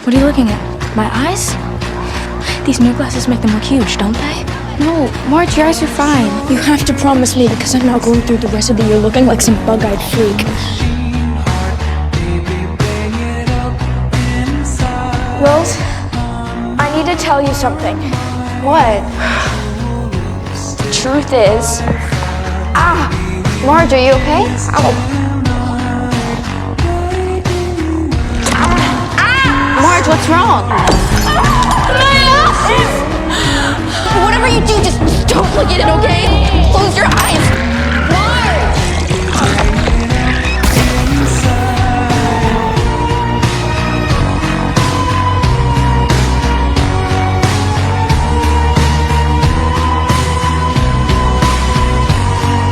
What are you looking at? My eyes? These new glasses make them look huge, don't they? No, Marge, your eyes are fine. You have to promise me, because I'm not going through the rest of the year looking like some bug-eyed freak. Rose, I need to tell you something. What? The truth is... Marge, are you okay? Ow. Marge, what's wrong? Whatever you do, just don't look at it, okay? Close your eyes.